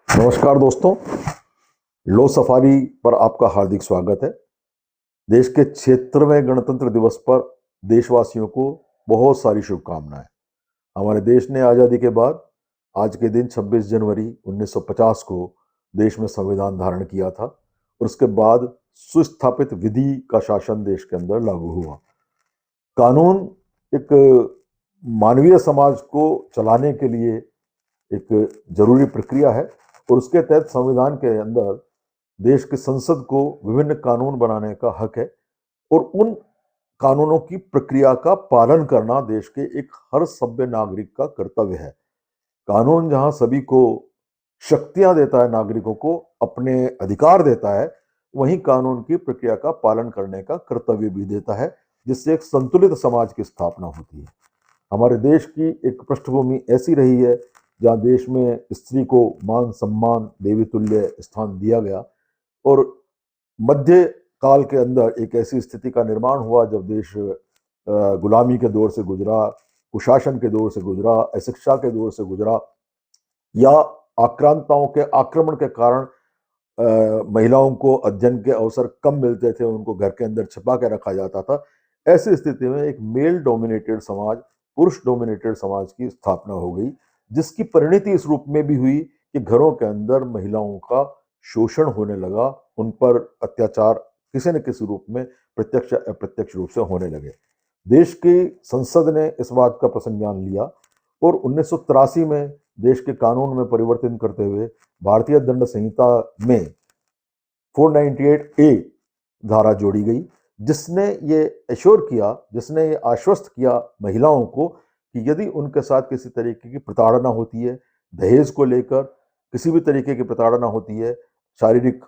नमस्कार दोस्तों, लो सफारी पर आपका हार्दिक स्वागत है। देश के 76वें गणतंत्र दिवस पर देशवासियों को बहुत सारी शुभकामनाएं। हमारे देश ने आज़ादी के बाद आज के दिन 26 जनवरी 1950 को देश में संविधान धारण किया था और उसके बाद सुस्थापित विधि का शासन देश के अंदर लागू हुआ। कानून एक मानवीय समाज को चलाने के लिए एक जरूरी प्रक्रिया है और उसके तहत संविधान के अंदर देश की संसद को विभिन्न कानून बनाने का हक है और उन कानूनों की प्रक्रिया का पालन करना देश के एक हर सभ्य नागरिक का कर्तव्य है। कानून जहां सभी को शक्तियां देता है, नागरिकों को अपने अधिकार देता है, वहीं कानून की प्रक्रिया का पालन करने का कर्तव्य भी देता है, जिससे एक संतुलित समाज की स्थापना होती है। हमारे देश की एक पृष्ठभूमि ऐसी रही है जहाँ देश में स्त्री को मान सम्मान देवी तुल्य स्थान दिया गया और मध्य काल के अंदर एक ऐसी स्थिति का निर्माण हुआ जब देश गुलामी के दौर से गुजरा, कुशासन के दौर से गुजरा, अशिक्षा के दौर से गुजरा या आक्रांताओं के आक्रमण के कारण महिलाओं को अध्ययन के अवसर कम मिलते थे, उनको घर के अंदर छिपा के रखा जाता था। ऐसी स्थिति में एक मेल डोमिनेटेड समाज, पुरुष डोमिनेटेड समाज की स्थापना हो गई, जिसकी परिणति इस रूप में भी हुई कि घरों के अंदर महिलाओं का शोषण होने लगा, उन पर अत्याचार किसी न किसी रूप में प्रत्यक्ष अप्रत्यक्ष रूप से होने लगे। देश की संसद ने इस बात का प्रसंज्ञान लिया और 1983 में देश के कानून में परिवर्तन करते हुए भारतीय दंड संहिता में 498 ए धारा जोड़ी गई, जिसने ये आश्वस्त किया महिलाओं को कि यदि उनके साथ किसी तरीके की प्रताड़ना होती है, दहेज को लेकर किसी भी तरीके की प्रताड़ना होती है, शारीरिक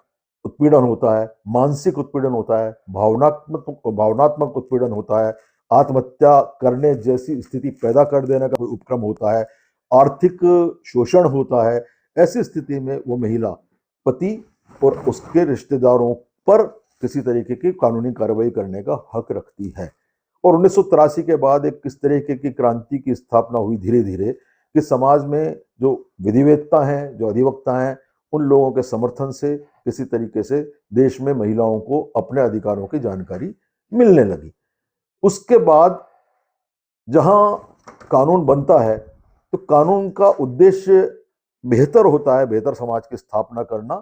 उत्पीड़न होता है, मानसिक उत्पीड़न होता है, भावनात्मक उत्पीड़न होता है, आत्महत्या करने जैसी स्थिति पैदा कर देने का कोई उपक्रम होता है, आर्थिक शोषण होता है, ऐसी स्थिति में वो महिला पति और उसके रिश्तेदारों पर किसी तरीके की कानूनी कार्रवाई करने का हक रखती है। और 1983 के बाद एक किस तरीके की क्रांति की स्थापना हुई धीरे धीरे कि समाज में जो विधिवेत्ता हैं, जो अधिवक्ता हैं, उन लोगों के समर्थन से किसी तरीके से देश में महिलाओं को अपने अधिकारों की जानकारी मिलने लगी। उसके बाद जहां कानून बनता है तो कानून का उद्देश्य बेहतर होता है, बेहतर समाज की स्थापना करना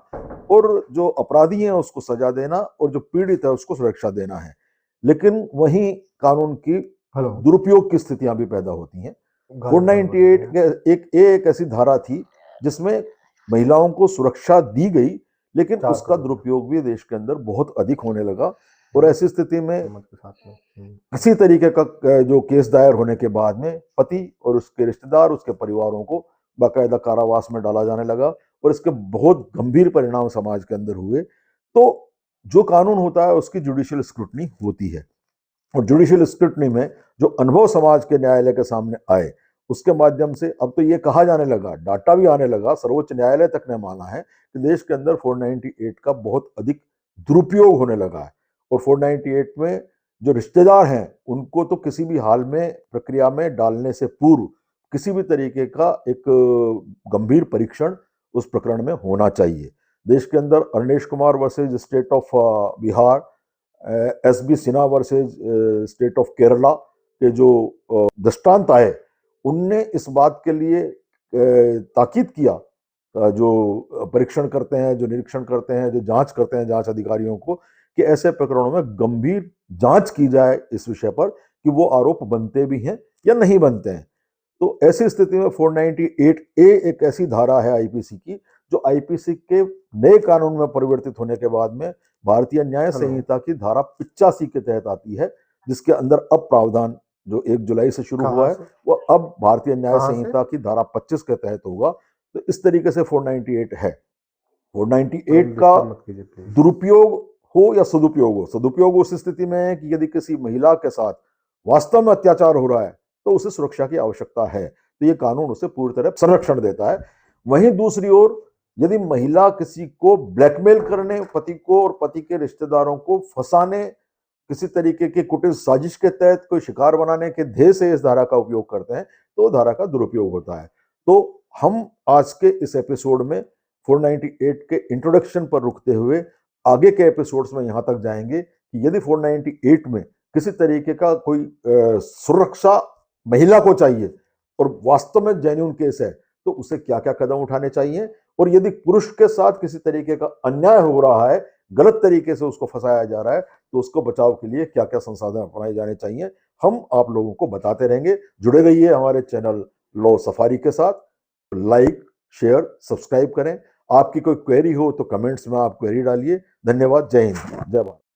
और जो अपराधी हैं उसको सजा देना और जो पीड़ित है उसको सुरक्षा देना है। लेकिन वहीं कानून की दुरुपयोग की स्थितियां भी पैदा होती हैं। 498 एक ऐसी धारा थी जिसमें महिलाओं को सुरक्षा दी गई, लेकिन उसका दुरुपयोग भी देश के अंदर बहुत अधिक होने लगा और ऐसी स्थिति में किसी तरीके का जो केस दायर होने के बाद में पति और उसके रिश्तेदार, उसके परिवारों को बाकायदा कारावास में डाला जाने लगा और इसके बहुत गंभीर परिणाम समाज के अंदर हुए। तो जो कानून होता है उसकी जुडिशियल स्क्रूटनी होती है और जुडिशियल स्क्रूटनी में जो अनुभव समाज के न्यायालय के सामने आए उसके माध्यम से अब तो ये कहा जाने लगा, डाटा भी आने लगा, सर्वोच्च न्यायालय तक ने माना है कि देश के अंदर 498 का बहुत अधिक दुरुपयोग होने लगा है और 498 में जो रिश्तेदार हैं उनको तो किसी भी हाल में प्रक्रिया में डालने से पूर्व किसी भी तरीके का एक गंभीर परीक्षण उस प्रकरण में होना चाहिए। देश के अंदर Arnesh Kumar versus state of Bihar, SB Sinha versus state of Kerala के जो दृष्टांत आए, उनने इस बात के लिए ताकीद किया, जो परीक्षण करते हैं, जो निरीक्षण करते हैं, जो जांच करते हैं जांच अधिकारियों को, कि ऐसे प्रकरणों में गंभीर जांच की जाए इस विषय पर कि वो आरोप बनते भी हैं या नहीं बनते हैं। तो ऐसी स्थिति में 498 ए एक ऐसी धारा है आईपीसी की, जो आईपीसी के नए कानून में परिवर्तित होने के बाद में भारतीय न्याय संहिता की धारा 85 के तहत आती है, जिसके अंदर अब प्रावधान जो 1 जुलाई से शुरू हुआ है वो अब भारतीय न्याय संहिता की धारा 25 के तहत होगा। तो इस तरीके से 498 है। 498 का दुरुपयोग हो या सदुपयोग हो, सदुपयोग उस स्थिति में है कि यदि किसी महिला के साथ वास्तव में अत्याचार हो रहा है तो उसे सुरक्षा की आवश्यकता है, तो ये कानून उसे पूरी तरह संरक्षण देता है। वहीं दूसरी ओर यदि महिला किसी को ब्लैकमेल करने, पति को और पति के रिश्तेदारों को फंसाने, किसी तरीके की कुटिल साजिश के तहत कोई शिकार बनाने के ध्येय से इस धारा का उपयोग करते हैं तो धारा का दुरुपयोग होता है। तो हम आज के इस एपिसोड में 498 के इंट्रोडक्शन पर रुकते हुए आगे के एपिसोड्स में यहां तक जाएंगे कि यदि 498 में किसी तरीके का कोई सुरक्षा महिला को चाहिए और वास्तव में जेन्युइन केस है तो उसे क्या क्या कदम उठाने चाहिए, और यदि पुरुष के साथ किसी तरीके का अन्याय हो रहा है, गलत तरीके से उसको फंसाया जा रहा है, तो उसको बचाव के लिए क्या क्या संसाधन अपनाए जाने चाहिए, हम आप लोगों को बताते रहेंगे। जुड़े रहिए हमारे चैनल लॉ सफारी के साथ। लाइक, शेयर, सब्सक्राइब करें। आपकी कोई क्वेरी हो तो कमेंट्स में आप क्वेरी डालिए। धन्यवाद। जय हिंद, जय भारत।